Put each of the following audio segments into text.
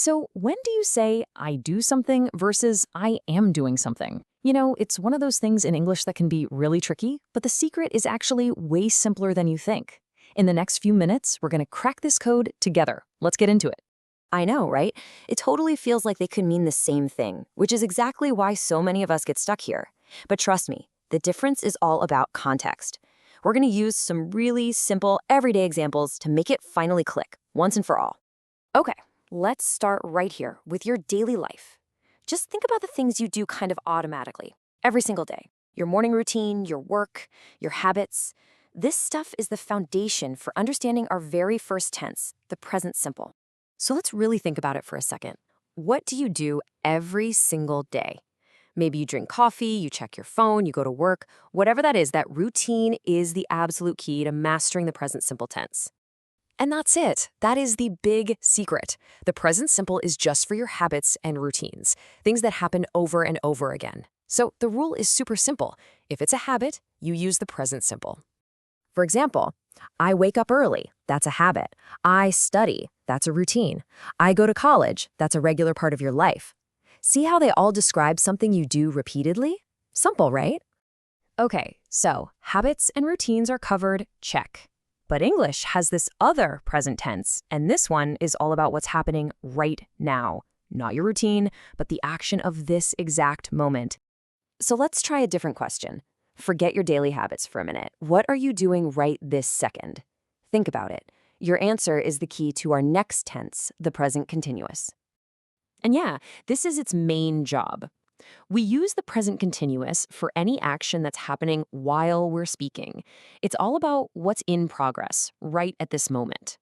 So, when do you say I do something versus I am doing something? You know, it's one of those things in English that can be really tricky, but the secret is actually way simpler than you think. In the next few minutes, we're going to crack this code together. Let's get into it. I know, right? It totally feels like they could mean the same thing, which is exactly why so many of us get stuck here. But trust me, the difference is all about context. We're going to use some really simple, everyday examples to make it finally click, once and for all. Okay, let's start right here with your daily life. Just think about the things you do kind of automatically, every single day. Your morning routine, your work, your habits. This stuff is the foundation for understanding our very first tense, the present simple. So let's really think about it for a second. What do you do every single day? Maybe you drink coffee, you check your phone, you go to work. Whatever that is, that routine is the absolute key to mastering the present simple tense. And that's it. That is the big secret. The present simple is just for your habits and routines, things that happen over and over again. So the rule is super simple. If it's a habit, you use the present simple. For example, I wake up early. That's a habit. I study. That's a routine. I go to college. That's a regular part of your life. See how they all describe something you do repeatedly? Simple, right? Okay, so habits and routines are covered, check. But English has this other present tense, and this one is all about what's happening right now. Not your routine, but the action of this exact moment. So let's try a different question. Forget your daily habits for a minute. What are you doing right this second? Think about it. Your answer is the key to our next tense, the present continuous. And yeah, this is its main job. We use the present continuous for any action that's happening while we're speaking. It's all about what's in progress right at this moment.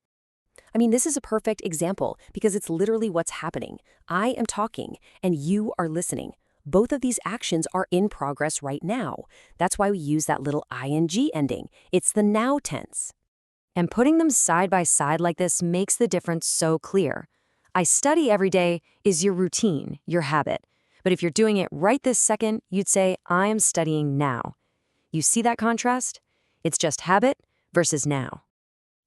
I mean, this is a perfect example because it's literally what's happening. I am talking and you are listening. Both of these actions are in progress right now. That's why we use that little ing ending. It's the now tense. And putting them side by side like this makes the difference so clear. I study every day is your routine, your habit. But if you're doing it right this second, you'd say, I am studying now. You see that contrast? It's just habit versus now.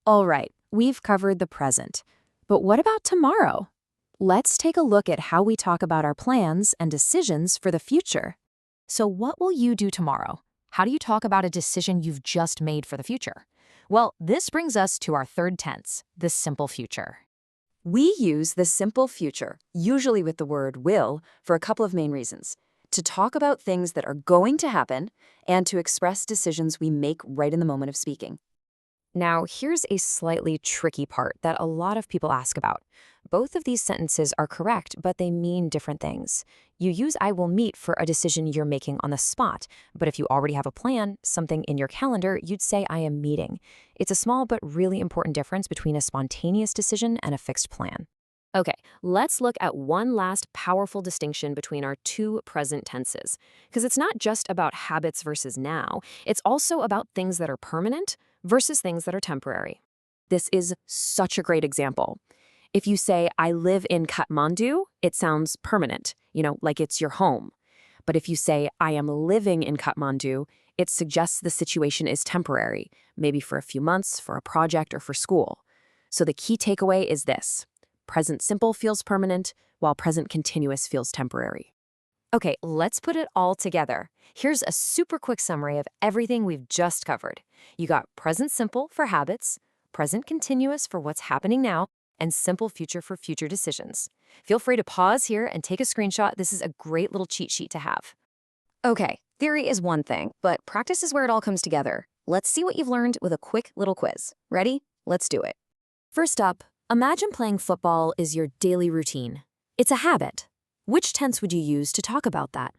All right, we've covered the present. But what about tomorrow? Let's take a look at how we talk about our plans and decisions for the future. So what will you do tomorrow? How do you talk about a decision you've just made for the future? Well, this brings us to our third tense, the simple future. We use the simple future, usually with the word will, for a couple of main reasons. To talk about things that are going to happen and to express decisions we make right in the moment of speaking. Now, here's a slightly tricky part that a lot of people ask about. Both of these sentences are correct, but they mean different things. You use I will meet for a decision you're making on the spot, but if you already have a plan, something in your calendar, you'd say I am meeting. It's a small but really important difference between a spontaneous decision and a fixed plan. Okay, let's look at one last powerful distinction between our two present tenses. Because it's not just about habits versus now, it's also about things that are permanent versus things that are temporary. This is such a great example. If you say, I live in Kathmandu, it sounds permanent, like it's your home. But if you say, I am living in Kathmandu, it suggests the situation is temporary, maybe for a few months, for a project, or for school. So the key takeaway is this. Present simple feels permanent, while present continuous feels temporary. Okay, let's put it all together. Here's a super quick summary of everything we've just covered. You got present simple for habits, present continuous for what's happening now, and simple future for future decisions. Feel free to pause here and take a screenshot. This is a great little cheat sheet to have. Okay, theory is one thing, but practice is where it all comes together. Let's see what you've learned with a quick little quiz. Ready? Let's do it. First up, imagine playing football is your daily routine. It's a habit. Which tense would you use to talk about that?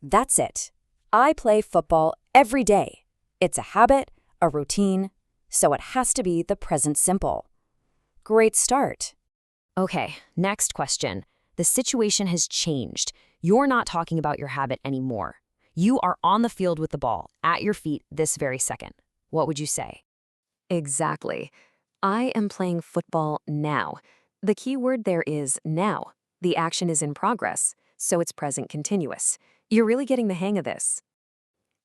That's it. I play football every day. It's a habit, a routine, so it has to be the present simple. Great start. Okay, next question. The situation has changed. You're not talking about your habit anymore. You are on the field with the ball, at your feet this very second. What would you say? Exactly. I am playing football now. The key word there is now. The action is in progress, so it's present continuous. You're really getting the hang of this.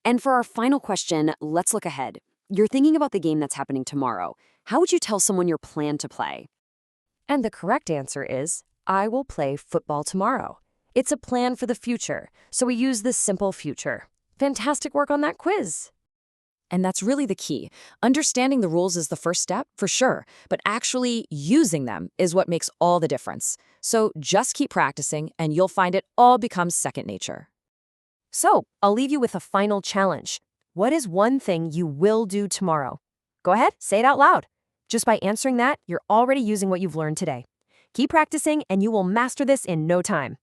And for our final question, let's look ahead. You're thinking about the game that's happening tomorrow. How would you tell someone your plan to play? And the correct answer is, I will play football tomorrow. It's a plan for the future, so we use the simple future. Fantastic work on that quiz. And that's really the key. Understanding the rules is the first step, for sure, but actually using them is what makes all the difference. So just keep practicing, and you'll find it all becomes second nature. So, I'll leave you with a final challenge. What is one thing you will do tomorrow? Go ahead, say it out loud. Just by answering that, you're already using what you've learned today. Keep practicing, and you will master this in no time.